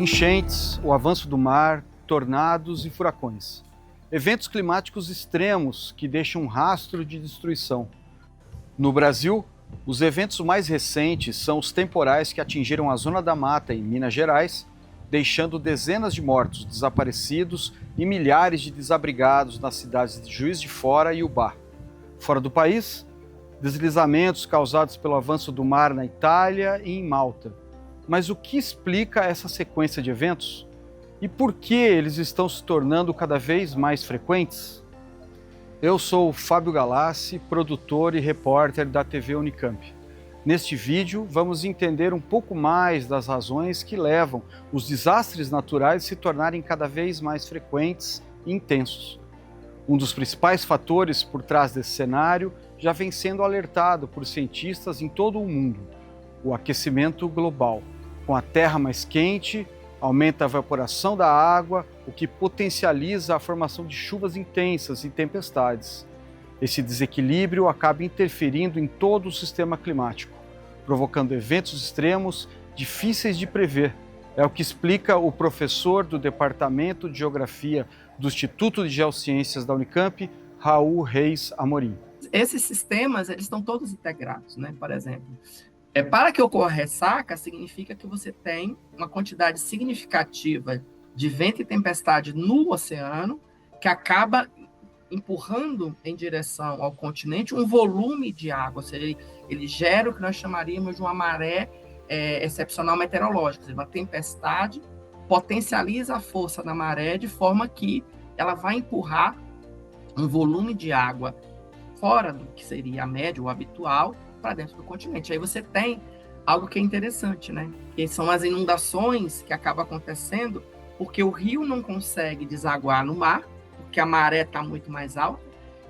Enchentes, o avanço do mar, tornados e furacões. Eventos climáticos extremos que deixam um rastro de destruição. No Brasil, os eventos mais recentes são os temporais que atingiram a Zona da Mata, em Minas Gerais, deixando dezenas de mortos, desaparecidos e milhares de desabrigados nas cidades de Juiz de Fora e Ubá. Fora do país, deslizamentos causados pelo avanço do mar na Itália e em Malta. Mas o que explica essa sequência de eventos? E por que eles estão se tornando cada vez mais frequentes? Eu sou o Fábio Galassi, produtor e repórter da TV Unicamp. Neste vídeo, vamos entender um pouco mais das razões que levam os desastres naturais a se tornarem cada vez mais frequentes e intensos. Um dos principais fatores por trás desse cenário já vem sendo alertado por cientistas em todo o mundo: o aquecimento global. Com a Terra mais quente, aumenta a evaporação da água, o que potencializa a formação de chuvas intensas e tempestades. Esse desequilíbrio acaba interferindo em todo o sistema climático, provocando eventos extremos difíceis de prever. É o que explica o professor do Departamento de Geografia do Instituto de Geociências da Unicamp, Raul Reis Amorim. Esses sistemas, eles estão todos integrados, né? Por exemplo, para que ocorra ressaca, significa que você tem uma quantidade significativa de vento e tempestade no oceano, que acaba empurrando em direção ao continente um volume de água, ou seja, ele gera o que nós chamaríamos de uma maré excepcional meteorológica, uma tempestade potencializa a força da maré de forma que ela vai empurrar um volume de água fora do que seria a média ou habitual para dentro do continente. Aí você tem algo que é interessante, né? Que são as inundações que acabam acontecendo porque o rio não consegue desaguar no mar, porque a maré está muito mais alta.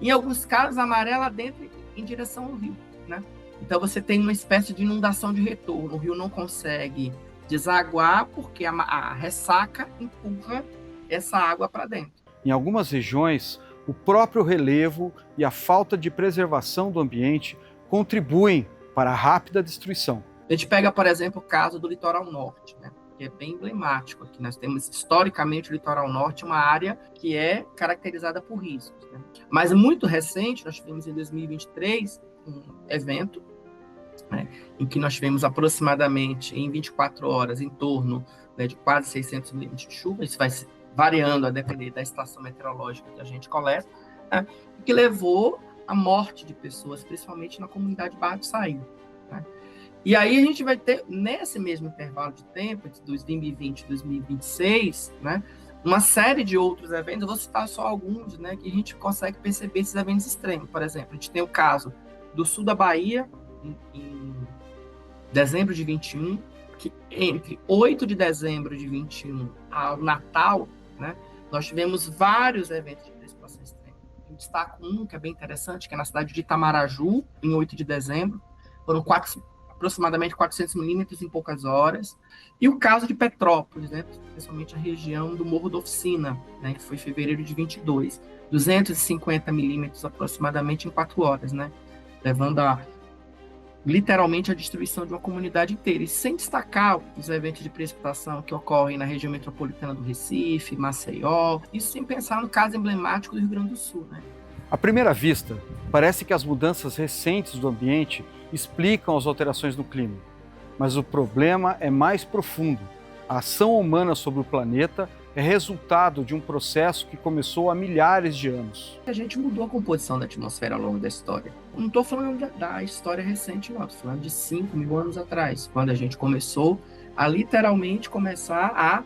Em alguns casos, a maré lá dentro em direção ao rio, né? Então você tem uma espécie de inundação de retorno. O rio não consegue desaguar porque a ressaca empurra essa água para dentro. Em algumas regiões, o próprio relevo e a falta de preservação do ambiente contribuem para a rápida destruição. A gente pega, por exemplo, o caso do litoral norte, né, que é bem emblemático. Aqui nós temos, historicamente, o litoral norte uma área que é caracterizada por riscos, né? Mas muito recente, nós tivemos em 2023 um evento, né, em que nós tivemos aproximadamente, em 24 horas, em torno, né, de quase 600 milímetros de chuva. Isso vai variando a depender da estação meteorológica que a gente coleta, né, que levou à morte de pessoas, principalmente na comunidade Barra do Saí, né? E aí a gente vai ter, nesse mesmo intervalo de tempo, entre 2020 e 2026, né, uma série de outros eventos. Eu vou citar só alguns, né, que a gente consegue perceber esses eventos extremos. Por exemplo, a gente tem o caso do sul da Bahia, em dezembro de 21, que entre 8 de dezembro de 21 ao Natal, né, nós tivemos vários eventos de precipitação extrema. Eu destaco um que é bem interessante, que é na cidade de Itamaraju, em 8 de dezembro, foram aproximadamente 400 milímetros em poucas horas. E o caso de Petrópolis, né, principalmente a região do Morro da Oficina, né, que foi em fevereiro de 22, 250 milímetros aproximadamente em 4 horas, né, levando literalmente a destruição de uma comunidade inteira, e sem destacar os eventos de precipitação que ocorrem na região metropolitana do Recife, Maceió, isso sem pensar no caso emblemático do Rio Grande do Sul, né? À primeira vista, parece que as mudanças recentes do ambiente explicam as alterações no clima, mas o problema é mais profundo. A ação humana sobre o planeta é resultado de um processo que começou há milhares de anos. A gente mudou a composição da atmosfera ao longo da história. Não estou falando da história recente, não. Estou falando de 5.000 anos atrás, quando a gente começou a literalmente começar a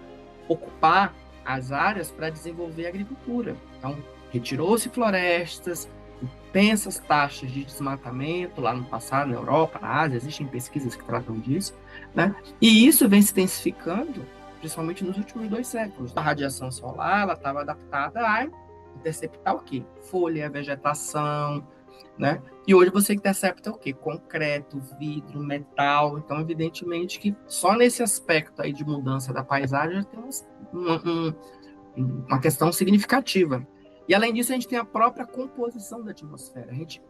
ocupar as áreas para desenvolver a agricultura. Então, retirou-se florestas, intensas taxas de desmatamento lá no passado, na Europa, na Ásia, existem pesquisas que tratam disso, né? E isso vem se intensificando principalmente nos últimos 2 séculos. A radiação solar, ela estava adaptada a interceptar o quê? Folha, vegetação, né? E hoje você intercepta o quê? Concreto, vidro, metal. Então, evidentemente que só nesse aspecto aí de mudança da paisagem já tem uma questão significativa. E, além disso, a gente tem a própria composição da atmosfera. A gente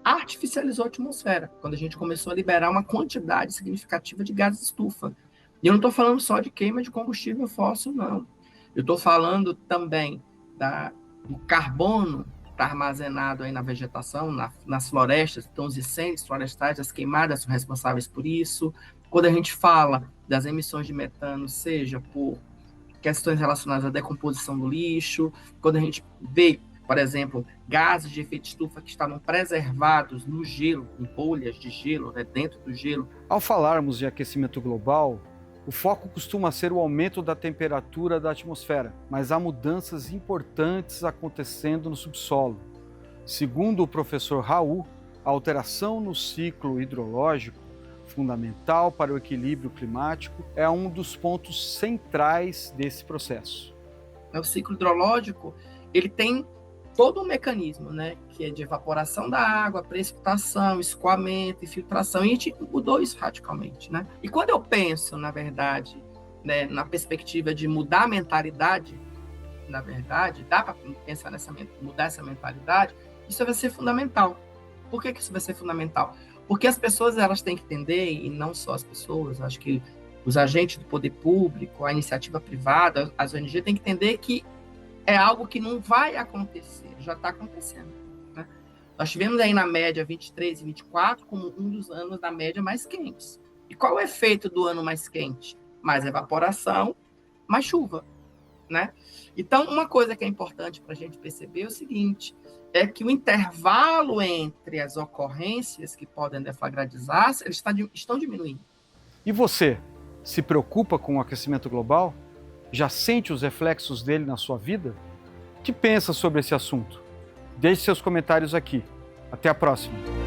artificializou a atmosfera quando a gente começou a liberar uma quantidade significativa de gases estufa. E eu não estou falando só de queima de combustível fóssil, não. Eu estou falando também do carbono que está armazenado aí na vegetação, nas florestas, então os incêndios florestais, as queimadas são responsáveis por isso. Quando a gente fala das emissões de metano, seja por questões relacionadas à decomposição do lixo, quando a gente vê, por exemplo, gases de efeito estufa que estavam preservados no gelo, em bolhas de gelo, né, dentro do gelo. Ao falarmos de aquecimento global, o foco costuma ser o aumento da temperatura da atmosfera, mas há mudanças importantes acontecendo no subsolo. Segundo o professor Raul, a alteração no ciclo hidrológico, fundamental para o equilíbrio climático, é um dos pontos centrais desse processo. O ciclo hidrológico, ele tem todo um mecanismo, né, que é de evaporação da água, precipitação, escoamento e filtração, e a gente mudou isso radicalmente, né? E quando eu penso, na verdade, né, na perspectiva de mudar a mentalidade, na verdade, dá para pensar mudar essa mentalidade, isso vai ser fundamental. Por que isso vai ser fundamental? Porque as pessoas, elas têm que entender, e não só as pessoas, acho que os agentes do poder público, a iniciativa privada, as ONG têm que entender que é algo que não vai acontecer, já está acontecendo, né? Nós tivemos aí na média 23 e 24 como um dos anos da média mais quentes. E qual é o efeito do ano mais quente? Mais evaporação, mais chuva, né? Então, uma coisa que é importante para a gente perceber é o seguinte, é que o intervalo entre as ocorrências que podem deflagratizar, eles estão diminuindo. E você, se preocupa com o aquecimento global? Já sente os reflexos dele na sua vida? O que pensa sobre esse assunto? Deixe seus comentários aqui. Até a próxima!